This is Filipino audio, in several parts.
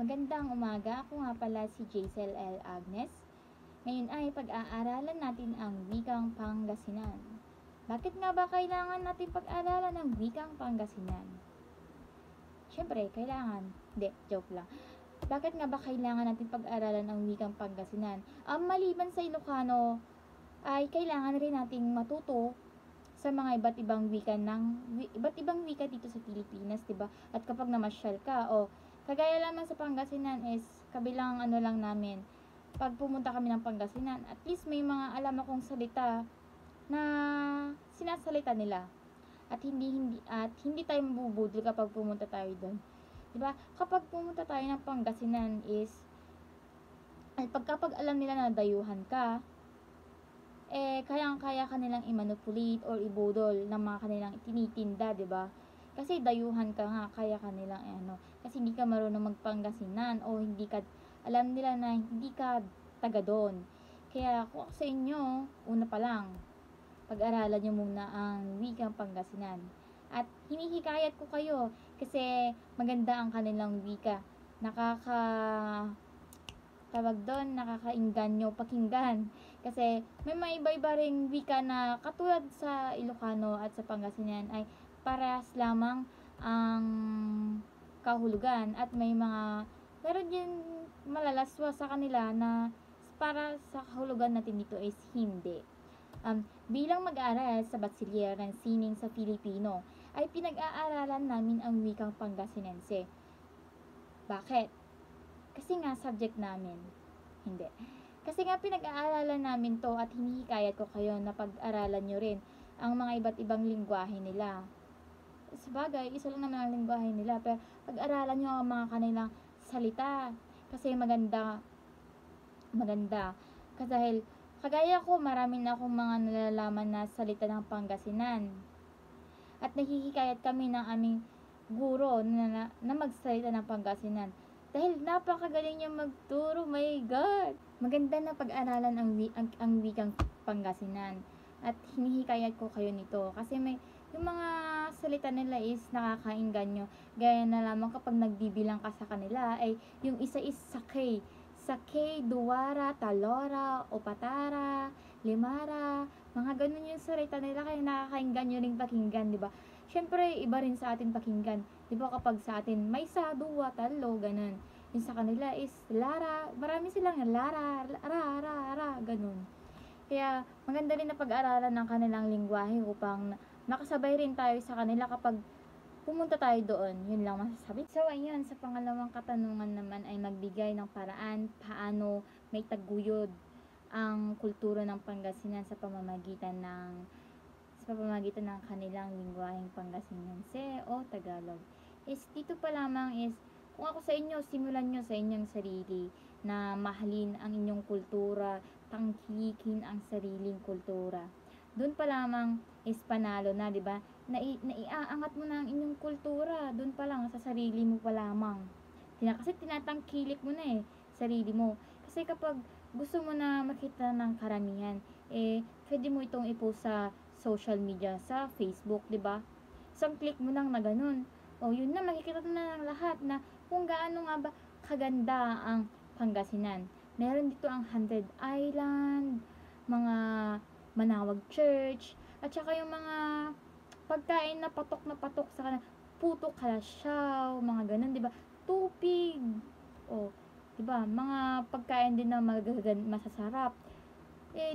Magandang umaga, ako nga pala si Jaisel L. Agnes. Ngayon ay pag-aaralan natin ang wikang Pangasinan. Bakit nga ba kailangan natin pag-aralan ang wikang Pangasinan? Siyempre, kailangan. Hindi, joke lang. Bakit nga ba kailangan natin pag-aralan ang wikang Pangasinan? Maliban sa Ilocano, ay kailangan rin nating matuto sa mga iba't ibang wika dito sa Pilipinas, 'di ba? At kapag namasyal ka kagaya lamang sa Pangasinan is kabilang lang namin. Pag pumunta kami ng Pangasinan, at least may mga alam akong salita na sinasalita nila. At hindi tayo mabubudol kapag pumunta tayo doon. 'Di ba? Kapag pumunta tayo ng Pangasinan is kapag alam nila na dayuhan ka, kayang-kaya kanilang i-manipulate or ibudol ng mga kanilang tinitinda, 'di ba? Kasi dayuhan ka nga, kaya kanilang kasi hindi ka marunong magpangasinan o hindi ka alam nila na hindi ka taga doon. Kaya kung ako sa inyo, una pa lang, pag-aralan nyo muna ang wikang Pangasinan. At hinihikayat ko kayo kasi maganda ang kanilang wika. Nakakainganyo pakinggan. Kasi may mga iba-iba ring wika na katulad sa Ilocano at sa Pangasinan ay parehas lamang ang kahulugan at meron din malalaswa sa kanila na para sa kahulugan natin dito is hindi. Bilang mag-aaral sa Bachiller ng Sining sa Filipino ay pinag-aaralan namin ang wikang Pangasinense. Bakit? Kasi nga subject namin. Hindi. Kasi nga pinag-aaralan namin to at hinihikayat ko kayo na pag-aralan nyo rin ang mga iba't ibang lingwahe nila. Sabagay, isa lang naman ang lingwahe nila, pero pag-aralan nyo ang mga kanilang salita kasi maganda. Kasi dahil kagaya ko, marami na akong mga nalalaman na salita ng Pangasinan. At nahihikayat kami ng aming guro na magsalita ng Pangasinan. Dahil napakagaling niya magturo, my God! Maganda na pag-aralan ang wikang Pangasinan. At hinihikayat ko kayo nito. Kasi yung mga salita nila is nakakainganyo. Gaya na lamang kapag nagbibilang ka sa kanila, ay yung isa is sakay. Sakay, duwara, talora, opatara, limara. Mga ganun yung salita nila, kaya nakakainganyo ring pakinggan, di ba? Siyempre, iba rin sa atin pakinggan. Di ba kapag sa atin, may sa, duwa, talo, ganun. Yung sa kanila is lara, marami silang lara, ra, ganun. Kaya maganda rin na pag-aralan ng kanilang lingwahe upang makasabay rin tayo sa kanila kapag pumunta tayo doon. Yun lang masasabi. So ayun, sa pangalawang katanungan naman ay magbigay ng paraan paano may taguyod ang kultura ng Pangasinan sa pamamagitan ng kanilang lingwaheng Pangasinense o Tagalog. Dito pa lamang is kung ako sa inyo, simulan nyo sa inyong sarili na mahalin ang inyong kultura, tangkikin ang sariling kultura. Doon pa lamang is panalo na, 'di ba? Naiaangat mo na ang inyong kultura, doon pa lang sa sarili mo pa lamang. Kasi tinatangkilik mo na sarili mo. Kasi kapag gusto mo na makita ng karamihan, pwede mo itong i-post sa social media, sa Facebook, 'di ba? Isang click mo lang na ganun. Yun na, makikita na ng lahat na kung gaano nga ba kaganda ang Pangasinan. Meron dito ang Haunted Island, mga Manawag Church, at saka yung mga pagkain na patok sa kanila, puto kalasyaw, mga ganun, 'di ba? Tupig. Di ba? Mga pagkain din na masasarap.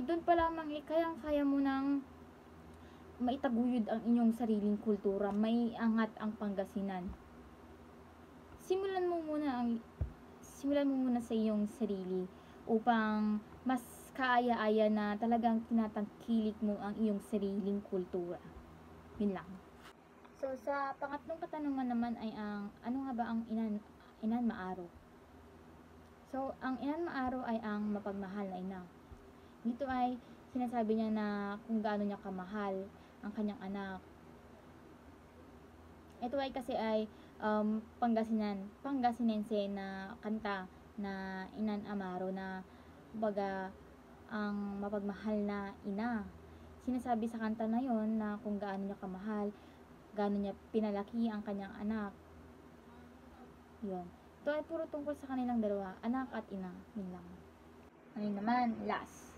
Doon pa lamang kayang-kaya mo nang maitaguyod ang inyong sariling kultura, may angat ang Pangasinan. Simulan mo muna sa iyong sarili upang mas kaaya-aya na talagang tinatangkilik mo ang iyong sariling kultura. Yun lang. So, sa pangatlong katanungan naman ay ano nga ba ang Inan Maaro? So, ang Inan Maaro ay ang mapagmahal na ina. Dito ay sinasabi niya na kung gaano niya kamahal ang kanyang anak. Ito ay kasi ay Pangasinense na kanta na Inan Amaro na baga ang mapagmahal na ina. Sinasabi sa kanta na yon na kung gaano niya kamahal, gaano niya pinalaki ang kanyang anak. Yun. ito ay puro tungkol sa kanilang dalawa, anak at ina. Yun lang. Ano yun naman? Last.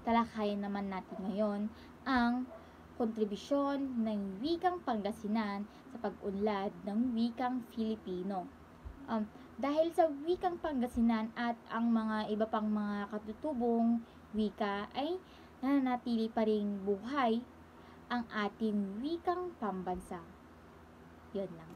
Talakayan naman natin ngayon ang kontribusyon ng wikang Pangasinan sa pag-unlad ng wikang Filipino. Dahil sa wikang Pangasinan at ang mga iba pang mga katutubong wika ay nananatili pa ring buhay ang ating wikang pambansa. Yun lang.